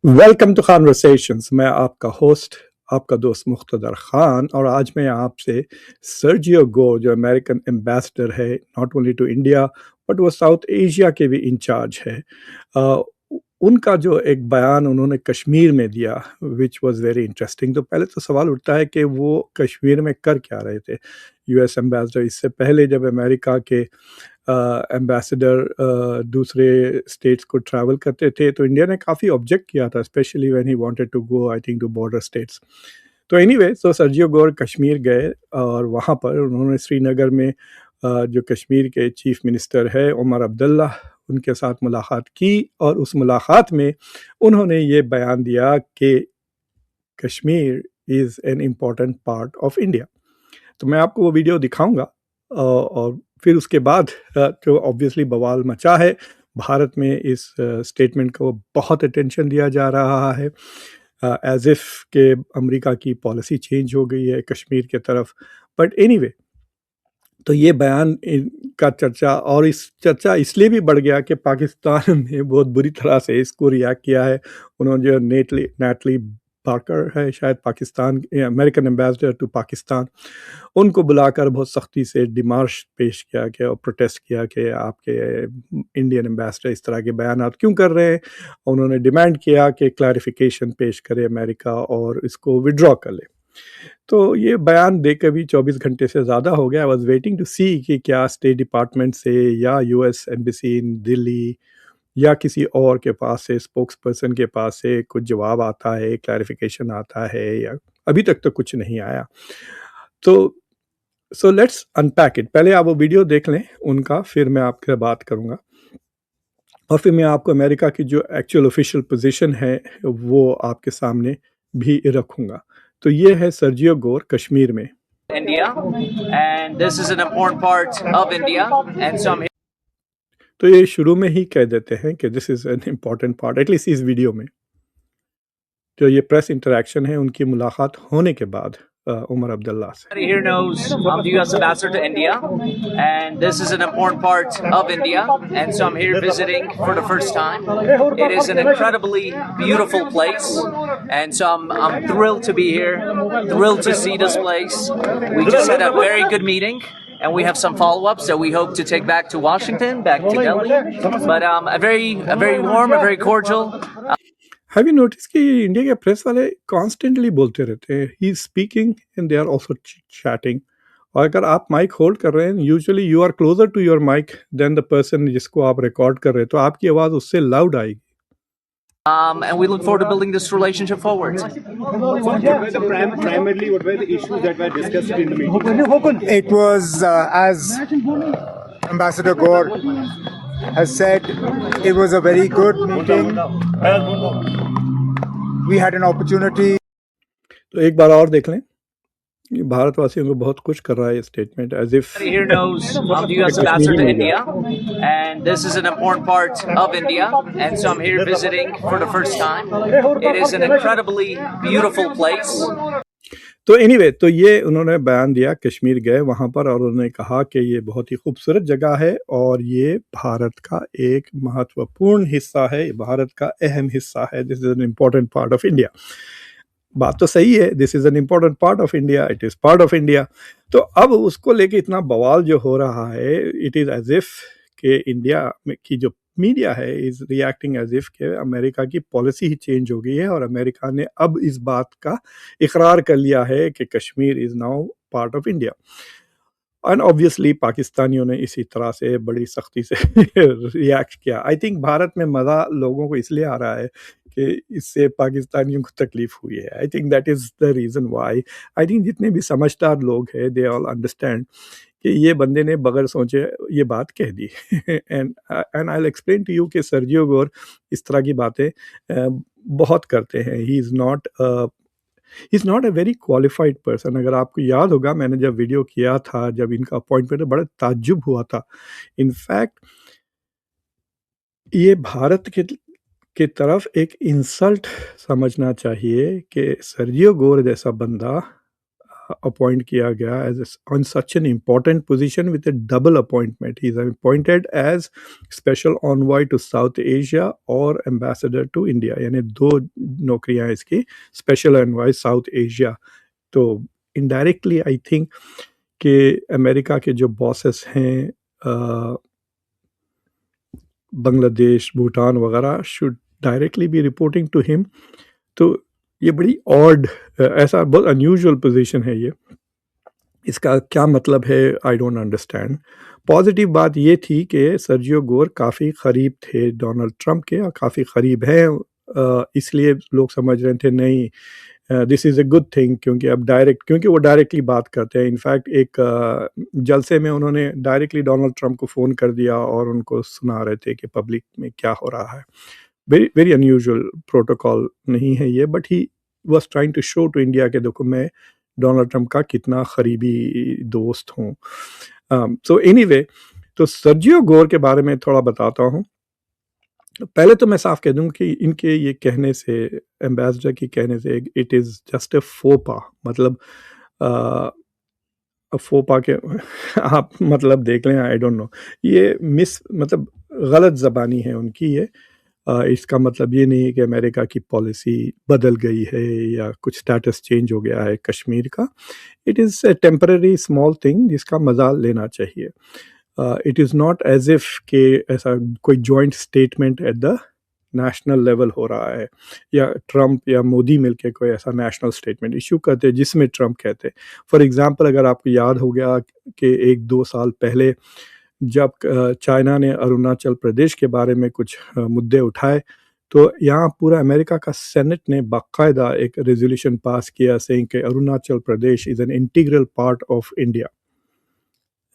Welcome to conversations. मैं आपका host, आपका दोस्त मुख्तदर खान, और आज मैं आपसे सर्जियो गोर, जो अमेरिकन एम्बेसडर है not only to India but वो साउथ एशिया के भी इंचार्ज है, अ, उनका जो एक बयान उन्होंने कश्मीर में दिया विच वाज वेरी इंटरेस्टिंग। तो पहले तो सवाल उठता है कि वो कश्मीर में कर क्या रहे थे यूएस एम्बेसडर। इससे पहले जब अमेरिका के एम्बेसडर दूसरे स्टेट्स को ट्रैवल करते थे तो इंडिया ने काफ़ी ऑब्जेक्ट किया था, specially when he wanted to go I think to border states. तो एनीवे, तो सर्जियो गोर कश्मीर गए और वहाँ पर उन्होंने श्रीनगर में जो कश्मीर के चीफ मिनिस्टर है उमर अब्दुल्ला, उनके साथ मुलाकात की और उस मुलाकात में उन्होंने ये बयान दिया कि Kashmir is an important part of India. तो मैं आपको वो वीडियो दिखाऊंगा और फिर उसके बाद जो ऑब्वियसली बवाल मचा है भारत में, इस स्टेटमेंट को बहुत अटेंशन दिया जा रहा है एज इफ के अमेरिका की पॉलिसी चेंज हो गई है कश्मीर के तरफ। बट एनीवे, तो ये बयान का चर्चा, और इस चर्चा इसलिए भी बढ़ गया कि पाकिस्तान ने बहुत बुरी तरह से इसको रिएक्ट किया है। उन्होंने जो नेटली पार्कर है, शायद Pakistan American ambassador to Pakistan, उनको बुलाकर बहुत सख्ती से डिमार्श पेश किया गया और प्रोटेस्ट किया कि आपके इंडियन एम्बेसडर इस तरह के बयान क्यों कर रहे हैं। उन्होंने डिमांड किया कि क्लैरिफिकेशन पेश करे अमेरिका और इसको विड्रॉ कर ले। तो ये बयान देकर भी 24 घंटे से ज़्यादा हो गया। आई वाज वेटिंग टू सी कि क्या स्टेट डिपार्टमेंट से या यूएस एम्बेसी इन दिल्ली या किसी और के पास से, स्पोक्स पर्सन के पास से कुछ जवाब आता है, क्लैरिफिकेशन आता है, या अभी तक तो कुछ नहीं आया। तो सो लेट्स अनपैक इट। पहले आप वो वीडियो देख लें उनका, फिर मैं आपसे बात करूँगा और फिर मैं आपको अमेरिका की जो एक्चुअल ऑफिशियल पोजीशन है वो आपके सामने भी रखूँगा। तो ये है सर्जियो गोर कश्मीर में। India, and this is an important part of India, and so I'm तो ये शुरू में ही कह देते हैं कि this is an important part, at least इस वीडियो में। जो ये प्रेस इंटरैक्शन है उनकी मुलाकात होने के बाद उमर अब्दुल्ला से। Everybody here knows I'm the U.S. ambassador to India, and this is an important part of India, and so I'm here visiting for the first time. It is an incredibly beautiful place, and so I'm thrilled to be here, thrilled to see this place. We just had a very good meeting, and we have some follow-ups that we hope to take back to Washington, back to Delhi. But a very warm, a very cordial. Have you notice कि India के press वाले constantly बोलते रहते हैं he is speaking and they are also chatting. और अगर आप mic hold कर रहे हैं, usually you are closer to your mic then the person जिसको आप रिकॉर्ड कर रहे हैं, तो आपकी आवाज़ उससे लाउड आएगी। And we look forward to building this relationship forward. Primarily, what were the issues that were discussed in the meeting? It was, as Ambassador Gore has said, it was a very good meeting. We had an opportunity. तो एक बार और देख लें, ये भारतवासियों को बहुत खुश कर रहा है ये statement, as if Everybody here knows I'm the U.S. ambassador to India, and this is an important part of India, and so I'm here visiting for the first time. It is an incredibly beautiful place. तो anyway, तो ये उन्होंने बयान दिया, कश्मीर गए वहाँ पर और उन्होंने कहा कि ये बहुत ही खूबसूरत जगह है और ये भारत का एक महत्वपूर्ण हिस्सा है, भारत का अहम हिस्सा है। This is an important part of India. बात तो सही है, this is an important part of India, it is part of India. तो अब उसको लेके इतना बवाल जो हो रहा है, इट इज़ एज इफ के इंडिया की जो मीडिया है इज़ रिएक्टिंग एज इफ के अमेरिका की पॉलिसी ही चेंज हो गई है और अमेरिका ने अब इस बात का इकरार कर लिया है कि Kashmir is now part of India. And obviously पाकिस्तानियों ने इसी तरह से बड़ी सख्ती से रिएक्ट किया। आई थिंक भारत में मज़ा लोगों को इसलिए आ रहा है कि इससे पाकिस्तानियों को तकलीफ हुई है। I think that is the reason why. I think जितने भी समझदार लोग हैं दे ऑल अंडरस्टैंड कि ये बंदे ने बगैर सोचे ये बात कह दी। And I will explain to you कि सर्जियो गोर इस तरह की बातें बहुत करते हैं। He is not a very qualified person. अगर आपको याद होगा, मैंने जब वीडियो किया था, जब इनका अपॉइंटमेंट, बड़ा ताज्जुब हुआ था। इनफैक्ट ये भारत के तरफ एक इंसल्ट समझना चाहिए कि सर्जियो गोर जैसा बंदा अपॉइंट किया गया as on such an important position with a double appointment. He is appointed as special envoy to South Asia और एम्बेसडर टू इंडिया, यानी 2 नौकरियां इसकी, स्पेशल एनवॉय साउथ एशिया. तो इनडायरेक्टली आई थिंक कि अमेरिका के जो बॉसेस हैं बांग्लादेश, भूटान वगैरह should directly be reporting to him. तो ये बड़ी ऑड, ऐसा बहुत अनयूजुअल पोजीशन है ये. इसका क्या मतलब है आई डोंट अंडरस्टैंड. पॉजिटिव बात ये थी कि सर्जियो गोर काफ़ी करीब थे डोनाल्ड ट्रंप के, और काफ़ी करीब हैं, इसलिए लोग समझ रहे थे नहीं this is a good thing, क्योंकि अब क्योंकि वो डायरेक्टली बात करते हैं. इनफैक्ट एक जलसे में उन्होंने डायरेक्टली डोनाल्ड ट्रंप को फ़ोन कर दिया और उनको सुना रहे थे कि पब्लिक में क्या हो रहा है. वेरी वेरी अनयूजुअल प्रोटोकॉल नहीं है ये, but he was trying to show to India के देखो मैं डोनाल्ड ट्रंप का कितना करीबी दोस्त हूँ. सो एनीवे, तो सर्जियो गोर के बारे में थोड़ा बताता हूँ. पहले तो मैं साफ कह दूं कि इनके ये कहने से, एम्बेसडर की कहने से, इट इज़ जस्ट अ फोपा. मतलब फोपा के आप मतलब देख लें, आई डोंट नो, ये मतलब गलत ज़बानी है उनकी ये. इसका मतलब ये नहीं है कि अमेरिका की पॉलिसी बदल गई है या कुछ स्टेटस चेंज हो गया है कश्मीर का. It is a temporary small thing जिसका मज़ा लेना चाहिए. It is not as if के ऐसा कोई joint statement at the national level हो रहा है, या ट्रंप या मोदी मिलके कोई ऐसा नेशनल स्टेटमेंट इशू करते हैं जिसमें ट्रंप कहते. फॉर एग्ज़ाम्पल, अगर आपको याद हो गया कि 1-2 साल पहले जब चाइना ने अरुणाचल प्रदेश के बारे में कुछ मुद्दे उठाए, तो यहाँ पूरा अमेरिका का सेनेट ने बाकायदा एक रेजोल्यूशन पास किया सेइंग कि Arunachal Pradesh is an integral part of India.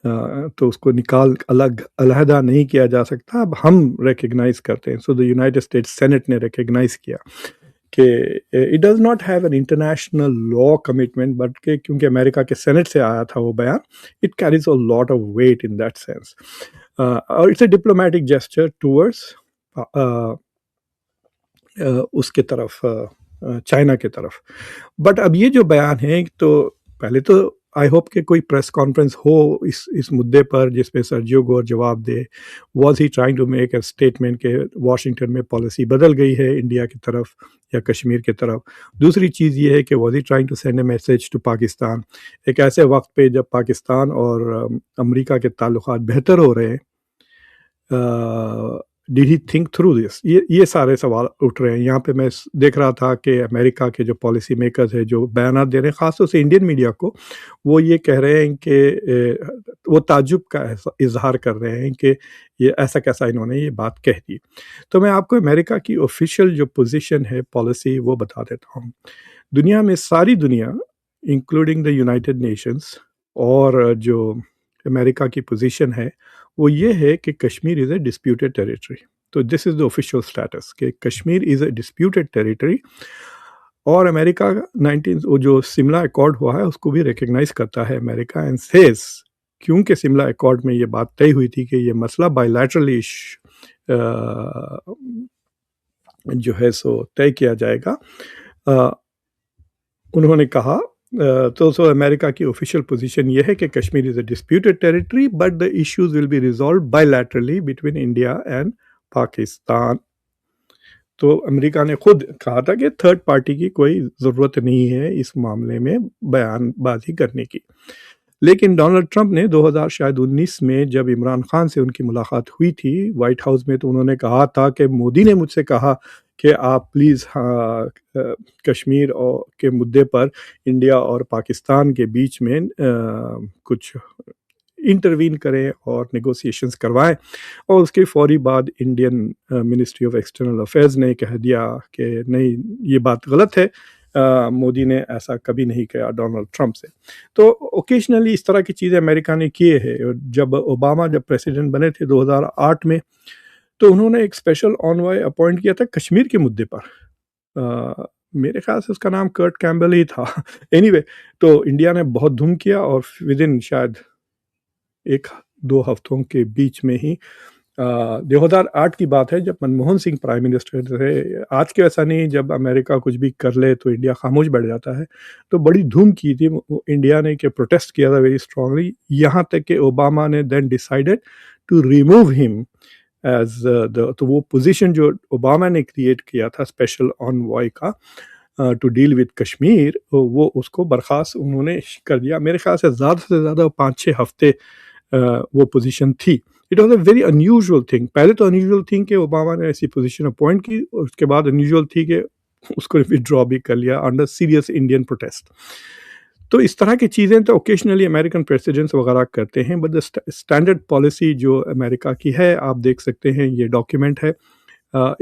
तो उसको निकाल अलहदा नहीं किया जा सकता, अब हम रिकग्नाइज करते हैं. So the United states senate ने रिकग्नाइज किया कि it does not have an international law commitment, but के क्योंकि अमेरिका के सेनेट से आया था वो बयान, it carries a lot of weight in that sense. और it's a diplomatic gesture towards उसके तरफ, चाइना के तरफ. बट अब ये जो बयान है, तो पहले तो आई होप कि कोई प्रेस कॉन्फ्रेंस हो इस मुद्दे पर जिसपे सर्जियो गोर जवाब दे. Was he trying to make a statement के वाशिंगटन में पॉलिसी बदल गई है इंडिया की तरफ या कश्मीर की तरफ. दूसरी चीज़ ये है कि was he trying to send a message to Pakistan एक ऐसे वक्त पे जब पाकिस्तान और अमेरिका के ताल्लुकात बेहतर हो रहे हैं. Did he think through this? ये सारे सवाल उठ रहे हैं. यहाँ पे मैं देख रहा था कि अमेरिका के जो पॉलिसी मेकर्स हैं जो बयान दे रहे हैं, ख़ासतौर से इंडियन मीडिया को, वो ये कह रहे हैं कि वो ताज्जुब का इजहार कर रहे हैं कि ये ऐसा कैसा इन्होंने ये बात कह दी. तो मैं आपको अमेरिका की ऑफिशियल जो पोजीशन है, पॉलिसी, वो बता देता हूँ. दुनिया में सारी दुनिया इंक्लूडिंग द यूनाइटेड नेशंस और जो अमेरिका की पोजीशन है वो ये है कि Kashmir is a disputed territory. तो this is the official status कि Kashmir is a disputed territory. और अमेरिका 19 वो जो शिमला अकॉर्ड हुआ है उसको भी रिकग्नाइज करता है अमेरिका, एंड सेज क्योंकि शिमला अकॉर्ड में ये बात तय हुई थी कि ये मसला बायलैटरली जो है सो तय किया जाएगा. उन्होंने कहा तो अमेरिका की ऑफिशियल पोजीशन ये है कि Kashmir is a disputed territory but the issues will be resolve bilaterally between India and Pakistan. तो अमेरिका ने खुद कहा था कि थर्ड पार्टी की कोई ज़रूरत नहीं है इस मामले में बयानबाजी करने की. लेकिन डोनाल्ड ट्रंप ने 2019 में जब इमरान खान से उनकी मुलाकात हुई थी वाइट हाउस में, तो उन्होंने कहा था कि मोदी ने मुझसे कहा कि आप प्लीज़ कश्मीर और के मुद्दे पर इंडिया और पाकिस्तान के बीच में कुछ इंटरवीन करें और नेगोशिएशंस करवाएं. और उसके फौरी बाद Indian ministry of external affairs ने कह दिया कि नहीं, ये बात गलत है, मोदी ने ऐसा कभी नहीं किया डोनाल्ड ट्रंप से. तो ओकेजनली इस तरह की चीज़ें अमेरिका ने किए हैं. जब ओबामा जब प्रेसिडेंट बने थे 2008 में, तो उन्होंने एक स्पेशल ऑनवॉय अपॉइंट किया था कश्मीर के मुद्दे पर. मेरे ख्याल से उसका नाम कर्ट कैम्बल ही था. एनीवे, तो इंडिया ने बहुत धूम किया और विदिन शायद 1-2 हफ्तों के बीच में ही 2008 की बात है जब मनमोहन सिंह प्राइम मिनिस्टर थे। आज के वैसा नहीं, जब अमेरिका कुछ भी कर ले तो इंडिया खामोश बैठ जाता है। तो बड़ी धूम की थी इंडिया ने, कि प्रोटेस्ट किया था वेरी स्ट्रांगली, यहाँ तक कि ओबामा ने then decided to remove him as the, तो वो पोजीशन जो ओबामा ने क्रिएट किया था स्पेशल ऑनवॉय का टू डील विद कश्मीर, वो उसको बर्खास्त उन्होंने कर दिया। मेरे ख्याल से ज़्यादा 5-6 हफ्ते वो पोजीशन थी। It was a very unusual thing. पहले तो अनयूजुअल थिंग कि ओबामा ने ऐसी पोजीशन अपॉइंट की, और उसके बाद अनयूजुअल थी कि उसको विड्रॉ भी कर लिया अंडर सीरियस इंडियन प्रोटेस्ट। तो इस तरह की चीज़ें तो ओकेजनली अमेरिकन प्रेसिडेंट्स वगैरह करते हैं, बट द स्टैंडर्ड पॉलिसी जो अमेरिका की है, आप देख सकते हैं ये डॉक्यूमेंट है।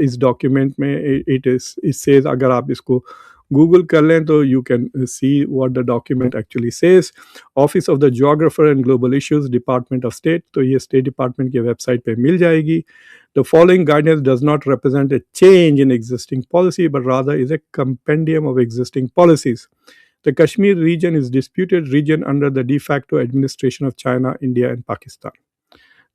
इस डॉक्यूमेंट में इट सेज, अगर आप इसको गूगल कर लें तो you can see what the document actually says. Office of the geographer and global issues, department of state, तो ये स्टेट डिपार्टमेंट की वेबसाइट पे मिल जाएगी। The following guidance does not represent a change in existing policy but rather is a compendium of existing policies. The Kashmir region is disputed region under the de facto administration of China, India and Pakistan.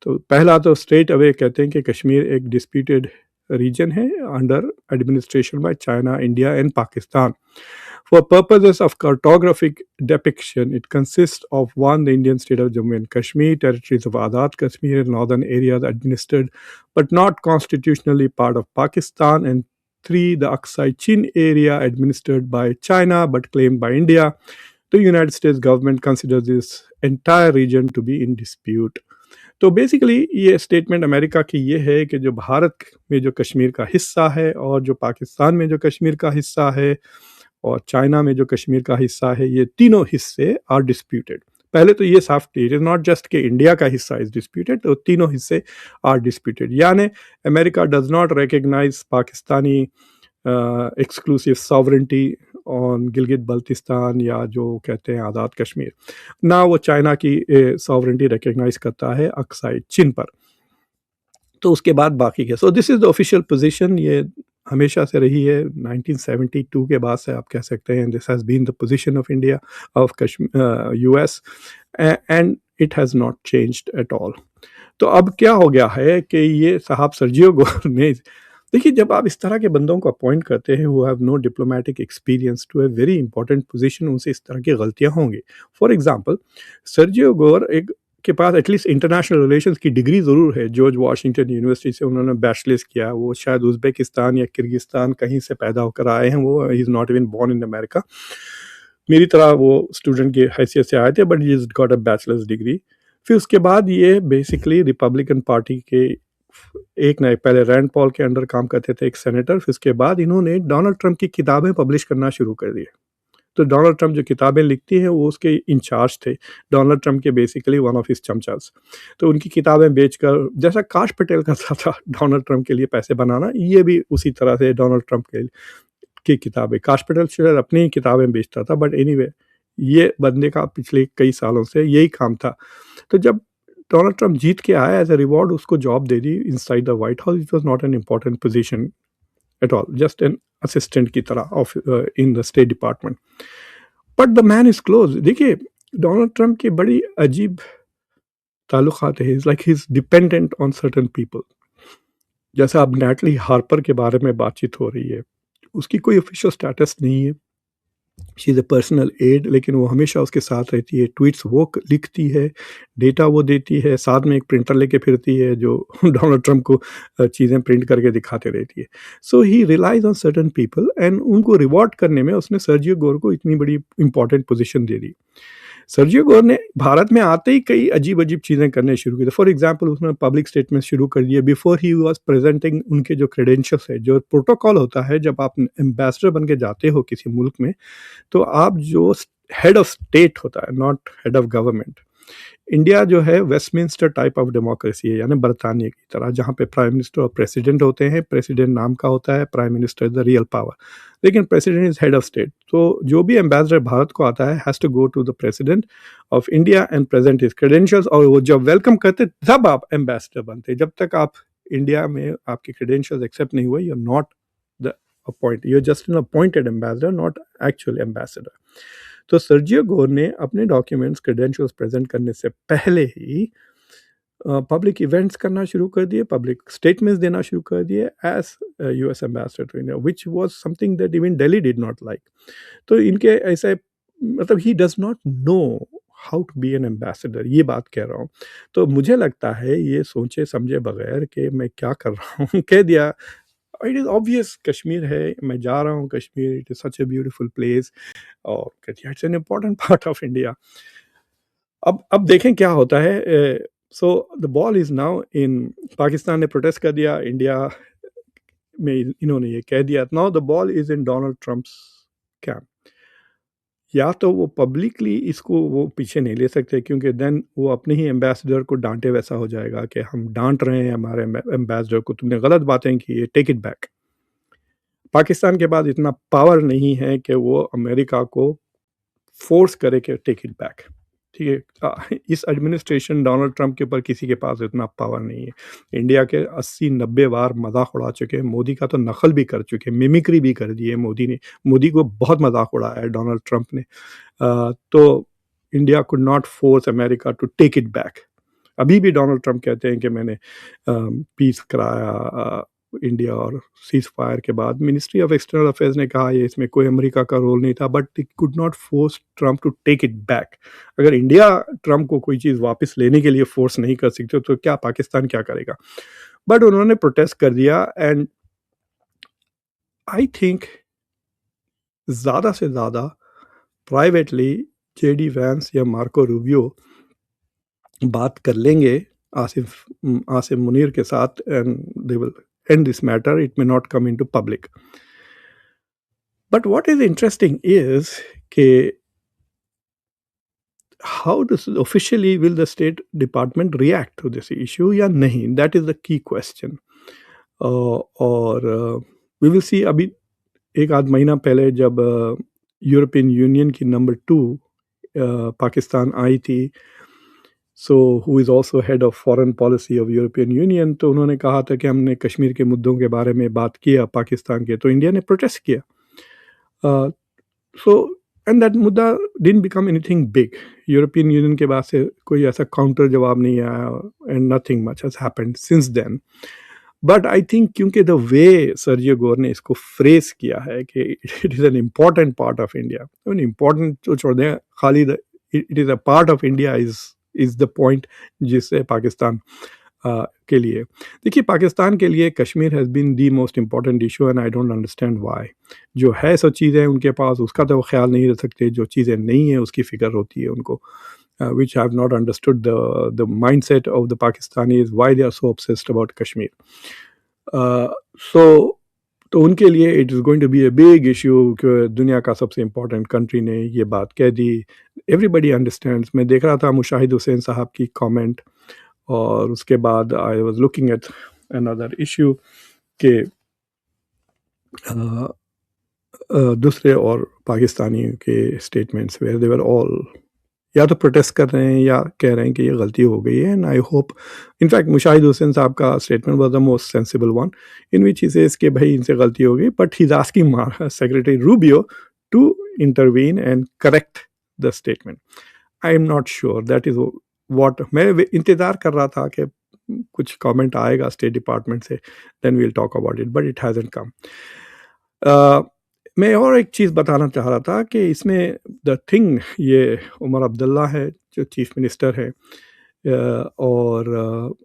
तो पहला तो straight away कहते हैं कि कश्मीर एक disputed reason है under administration by China, India and Pakistan. For purposes of cartographic depiction, it consists of 1. The Indian state of Jammu and Kashmir, territories of Azad Kashmir and northern areas administered but not constitutionally part of Pakistan, and 3. The Aksai Chin area administered by China but claimed by India. The United States government considers this entire region to be in dispute. तो basically ये statement America की ये है कि जो भारत में जो कश्मीर का हिस्सा है, और जो पाकिस्तान में जो कश्मीर का हिस्सा है, और चाइना में जो कश्मीर का हिस्सा है, ये तीनों हिस्से आर डिस्प्यूटेड. पहले तो ये साफ इट इज़ नॉट जस्ट कि इंडिया का हिस्सा इज डिस्प्यूटेड, तो तीनों हिस्से आर डिस्प्यूटेड. यानी America does not recognise Pakistani exclusive sovereignty on Gilgit Baltistan, या जो कहते हैं आज़ाद कश्मीर, ना वो चाइना की सॉवरेंटी रिकग्नाइज करता है अक्साई चिन पर. तो उसके बाद बाकी के, so this is the official position. ये हमेशा से रही है, 1972 के बाद से आप कह सकते हैं. This has been the position of India, of Kashmir, US, and it has not changed at all. तो अब क्या हो गया है कि ये साहब सर्जियो गोर ने, देखिए जब आप इस तरह के बंदों को अपॉइंट करते हैं who have no diplomatic experience to a very important position, उनसे इस तरह की गलतियां होंगी. फॉर एग्जांपल, सर्जियो गोर के पास एटलीस्ट इंटरनेशनल रिलेशंस की डिग्री ज़रूर है. जॉर्ज वाशिंगटन यूनिवर्सिटी से उन्होंने बैचलर्स किया. वो शायद उज़्बेकिस्तान या किर्गिस्तान कहीं से पैदा होकर आए हैं. वो ही is not even born in America. मेरी तरह वो स्टूडेंट की हैसियत से आए थे, but he is got a bachelors degree. फिर उसके बाद ये बेसिकली रिपब्लिकन पार्टी के एक नए, पहले रैंड पॉल के अंडर काम करते थे, एक सेनेटर. फिर उसके बाद इन्होंने डोनाल्ड ट्रंप की किताबें पब्लिश करना शुरू कर दी. तो डोनाल्ड ट्रंप जो किताबें लिखती हैं वो उसके इंचार्ज थे. डोनाल्ड ट्रंप के बेसिकली वन ऑफ हिज चमचास. तो उनकी किताबें बेचकर, जैसा काश पटेल करता था डोनाल्ड ट्रंप के लिए पैसे बनाना, ये भी उसी तरह से डोनाल्ड ट्रंप की किताबें. काश पटेल शायद अपनी किताबें बेचता था, बट एनीवे ये बंदे का पिछले कई सालों से यही काम था. तो जब डोनाल्ड ट्रंप जीत के आया, एज अ रिवॉर्ड उसको job they the inside the white house. It was not an important position at all, just an assistant की तरह of in the state department. But the man is close. देखिए Donald Trump के बड़ी अजीब ताल्लुकात है. Is like he is dependent on certain people. जैसा अब नैटली हार्पर के बारे में बातचीत हो रही है, उसकी कोई ऑफिशियल स्टेटस नहीं है. She is a personal aide, लेकिन वो हमेशा उसके साथ रहती है. ट्वीट्स वो लिखती है, डेटा वो देती है, साथ में एक प्रिंटर लेके फिरती है जो डोनाल्ड ट्रंप को चीज़ें प्रिंट करके दिखाते रहती है. So he relies on certain people, and उनको रिवॉर्ड करने में उसने सर्जियो गोर को इतनी बड़ी इंपॉर्टेंट पोजीशन दे दी. सर्जियो गोर ने भारत में आते ही कई अजीब अजीब चीज़ें करने शुरू की. फॉर एग्जांपल, उसने पब्लिक स्टेटमेंट शुरू कर दिए बिफोर ही वाज प्रेजेंटिंग उनके जो क्रेडेंशियल्स है, जो प्रोटोकॉल होता है जब आप एम्बेसडर बन के जाते हो किसी मुल्क में, तो आप जो हेड ऑफ स्टेट होता है, not head of government. India जो है वेस्टमिंस्टर टाइप ऑफ डेमोक्रेसी है, यानी बरतानिया की तरह, जहाँ पे प्राइम मिनिस्टर और प्रेसिडेंट होते हैं. प्रेसिडेंट नाम का होता है, prime minister is the real power, लेकिन president is head of state. तो जो भी एम्बेसडर भारत को आता है has to go to the president of India and present his credentials, और वो जब वेलकम करते तब आप एम्बेसडर बनते. जब तक आप इंडिया में आपके क्रेडेंशियल्स एक्सेप्ट नहीं हुए, you are not the appoint, you are just an appointed ambassador, not actual ambassador. तो सर्जियो गोर ने अपने डॉक्यूमेंट्स क्रेडेंशियल्स प्रेजेंट करने से पहले ही पब्लिक इवेंट्स करना शुरू कर दिए, पब्लिक स्टेटमेंट्स देना शुरू कर दिए as US ambassador to India, which was something that even Delhi did not like. तो इनके ऐसे मतलब ही does not know how to be an ambassador, ये बात कह रहा हूँ। तो मुझे लगता है ये सोचे समझे बगैर कि मैं क्या कर रहा हूँ कह दिया। इट इज़ ऑब्वियस कश्मीर है, मैं जा रहा हूँ Kashmir, it is such a beautiful place और कह दिया it's an important part of India. अब देखें क्या होता है। So the ball is now in Pakistan ने प्रोटेस्ट कर दिया, इंडिया में इन्होंने ये कह दिया, now the ball is in Donald Trump's camp. या तो वो पब्लिकली इसको वो पीछे नहीं ले सकते क्योंकि देन वो अपने ही एम्बेसडर को डांटे वैसा हो जाएगा कि हम डांट रहे हैं हमारे एम्बेसडर को, तुमने गलत बातें की है, टेक इट बैक। पाकिस्तान के पास इतना पावर नहीं है कि वो अमेरिका को फोर्स करे कि टेक इट बैक, ठीक है। इस एडमिनिस्ट्रेशन डोनाल्ड ट्रंप के ऊपर किसी के पास इतना पावर नहीं है। इंडिया के 80-90 बार मजाक उड़ा चुके हैं, मोदी का तो नकल भी कर चुके हैं, मिमिक्री भी कर दी है मोदी ने, मोदी को बहुत मजाक उड़ाया है डोनाल्ड ट्रंप ने। तो India could not force America to take it back. अभी भी डोनाल्ड ट्रंप कहते हैं कि मैंने पीस कराया इंडिया और सीज फायर के बाद। मिनिस्ट्री ऑफ एक्सटर्नल अफेयर्स ने कहा ये इसमें कोई अमेरिका का रोल नहीं था, but it could not force Trump to take it back. अगर इंडिया ट्रंप को कोई चीज़ वापस लेने के लिए फोर्स नहीं कर सकते तो क्या पाकिस्तान क्या करेगा। बट उन्होंने प्रोटेस्ट कर दिया एंड आई थिंक ज़्यादा से ज़्यादा प्राइवेटली जेडी वैंस या मार्को रूबियो बात कर लेंगे आसिफ मुनीर के साथ and they will end this matter. It may not come into public. But what is interesting is how does officially will the State Department react to this issue या नहीं, that is the key question. और we will see। अभी एक आध महीना पहले जब European union की नंबर 2 पाकिस्तान आई थी, so who is also head of foreign policy of European union, तो उन्होंने कहा था कि हमने कश्मीर के मुद्दों के बारे में बात किया पाकिस्तान के, तो इंडिया ने प्रोटेस्ट किया। सो एंड दैट मुद्दा didn't become anything big. European Union के बाद से कोई ऐसा काउंटर जवाब नहीं आया and nothing much has happened since then. But I think क्योंकि द वे सर्जियो गोर ने इसको फ्रेज किया है कि it is an important part of India, important तो छोड़ दें, खाली it is a part of India is the point जिससे पाकिस्तान के लिए, देखिए पाकिस्तान के लिए Kashmir has been the most important issue and I don't understand why. जो है सब चीज़ें उनके पास उसका तो वो ख्याल नहीं रख सकते, जो चीज़ें नहीं हैं उसकी फ़िक्र होती है उनको, which I have not understood the mindset of the Pakistanis, why they are so obsessed about Kashmir. So तो उनके लिए it is going to be a big issue कि दुनिया का सबसे इम्पोर्टेंट कंट्री ने ये बात कह दी। Everybody understands. मैं देख रहा था मुशाहिद हुसैन साहब की कमेंट और उसके बाद I was looking at another issue के दूसरे और पाकिस्तानी के statements where they were all या तो प्रोटेस्ट कर रहे हैं या कह रहे हैं कि ये गलती हो गई है। And I hope, in fact Mushahid Hussain साहब का statement was the most sensible one in which he says कि भाई इनसे गलती हो गई, but he is asking secretary Rubio to intervene and correct the statement. I am not sure that is what मैं इंतज़ार कर रहा था कि कुछ कमेंट आएगा स्टेट डिपार्टमेंट से, then we will talk about it, but it hasn't come. मैं और एक चीज़ बताना चाह रहा था कि इसमें द थिंग, ये उमर अब्दुल्ला है जो चीफ मिनिस्टर है और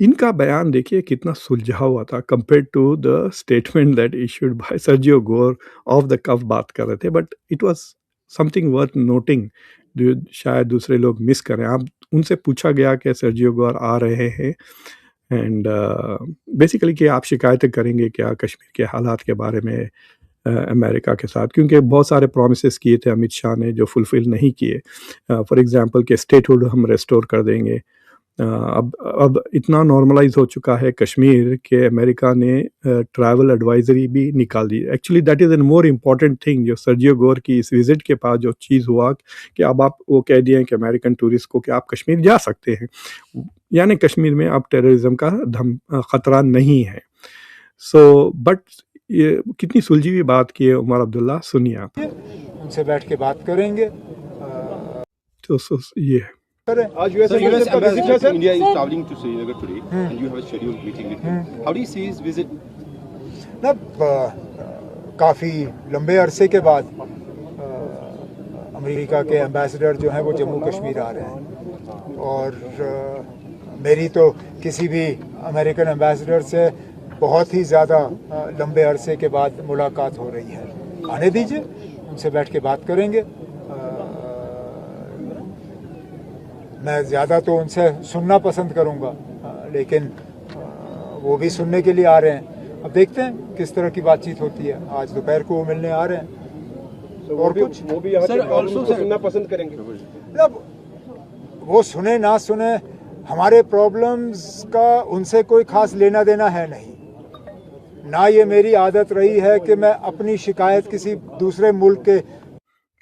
इनका बयान देखिए कितना सुलझा हुआ था compare to the statement that issued by Sergio Gor. Off the cuff बात कर रहे थे, but it was something worth noting जो शायद दूसरे लोग मिस करें। आप उनसे पूछा गया कि सर्जियो गोर आ रहे हैं एंड बेसिकली कि आप शिकायतें करेंगे क्या कश्मीर के हालात के बारे में अमेरिका के साथ, क्योंकि बहुत सारे प्रोमिसेस किए थे अमित शाह ने जो फुलफ़िल नहीं किए। फॉर एग्जांपल कि स्टेटहुड हम रेस्टोर कर देंगे। अब इतना नॉर्मलाइज हो चुका है कश्मीर कि अमेरिका ने ट्रैवल एडवाइजरी भी निकाल दी। Actually that is an more important thing. जो सर्जियो गोर की इस विज़िट के पास जो चीज़ हुआ कि अब आप वो कह दिए कि अमेरिकन टूरिस्ट को कि आप कश्मीर जा सकते हैं, यानी कश्मीर में अब टेररिज्म का ख़तरा नहीं है। सो बट ये कितनी सुलझी हुई बात की है उमर अब्दुल्ला, सुनिए आप। उनसे बैठ के बात करेंगे। तो ये As US ambassador to India is traveling to Srinagar today, and you have a scheduled meeting with him. How do you see his visit? ना काफ़ी लंबे अरसे के बाद अमेरिका के एम्बेसडर जो हैं वो जम्मू कश्मीर आ रहे हैं और मेरी तो किसी भी अमेरिकन एम्बेसडर से बहुत ही ज़्यादा लंबे अरसे के बाद मुलाकात हो रही है। आने दीजिए, उनसे बैठ के बात करेंगे। मैं ज़्यादा तो उनसे सुनना पसंद करूँगा, लेकिन वो भी सुनने के लिए आ रहे हैं। अब देखते हैं किस तरह की बातचीत होती है। आज दोपहर को वो मिलने आ रहे हैं। और कुछ वो भी यहाँ सुनना पसंद करेंगे। मतलब वो सुने ना सुने, हमारे प्रॉब्लम्स का उनसे कोई खास लेना देना है नहीं। ना ये मेरी आदत रही है कि मैं अपनी शिकायत किसी दूसरे मुल्क के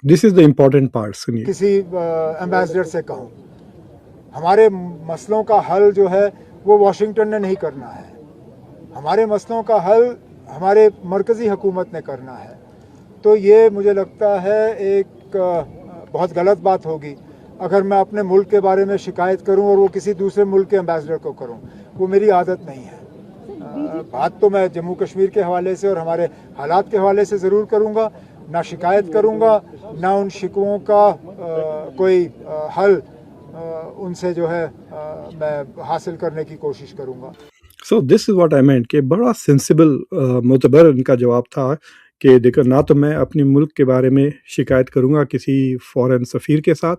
This is the important part, सुनिए। किसी एम्बेसडर से कहूँ। हमारे मसलों का हल जो है वो वाशिंगटन ने नहीं करना है। हमारे मसलों का हल हमारे मरकज़ी हुकूमत ने करना है। तो ये मुझे लगता है एक बहुत गलत बात होगी अगर मैं अपने मुल्क के बारे में शिकायत करूं और वो किसी दूसरे मुल्क के एम्बेसडर को करूं। वो मेरी आदत नहीं है। बात तो मैं जम्मू कश्मीर के हवाले से और हमारे हालात के हवाले से ज़रूर करूंगा। ना शिकायत करूंगा, ना उन शिकवों का कोई हल उनसे जो है मैं हासिल करने की कोशिश करूंगा। So this is what I meant कि बड़ा सेंसिबल मोतबर इनका जवाब था कि देखो, ना तो मैं अपने मुल्क के बारे में शिकायत करूंगा किसी फॉरेन सफ़ीर के साथ,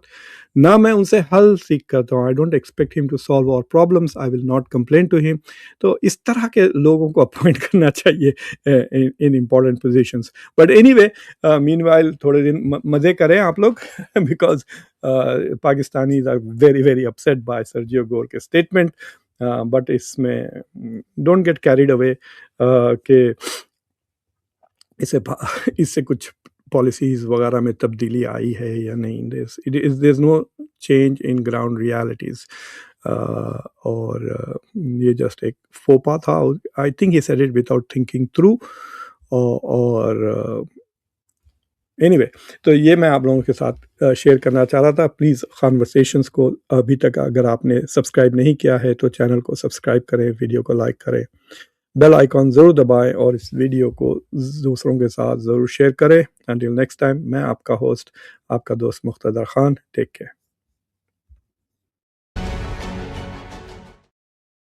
ना मैं उनसे हल सीख करता हूँ। I don't expect him to solve our problems, I will not complain to him. तो इस तरह के लोगों को अपॉइंट करना चाहिए in important positions. But anyway, meanwhile थोड़े दिन मज़े करें आप लोग because Pakistanis are very very upset by Sergio Gor के स्टेटमेंट। बट इसमें डोंट गेट कैरिड अवे कि इससे कुछ पॉलिसीज़ वगैरह में तब्दीली आई है या नहीं। There is no change in ground realities. और ये जस्ट एक फोपा था। I think he said it without thinking through. और एनीवे, तो ये मैं आप लोगों के साथ शेयर करना चाह रहा था। प्लीज़ कन्वर्सेशंस को अभी तक अगर आपने सब्सक्राइब नहीं किया है तो चैनल को सब्सक्राइब करें, वीडियो को लाइक करें, बेल आइकॉन ज़रूर दबाएं और इस वीडियो को दूसरों के साथ ज़रूर शेयर करें। अंटिल नेक्स्ट टाइम, मैं आपका होस्ट, आपका दोस्त मुख्तदर खान। Take care.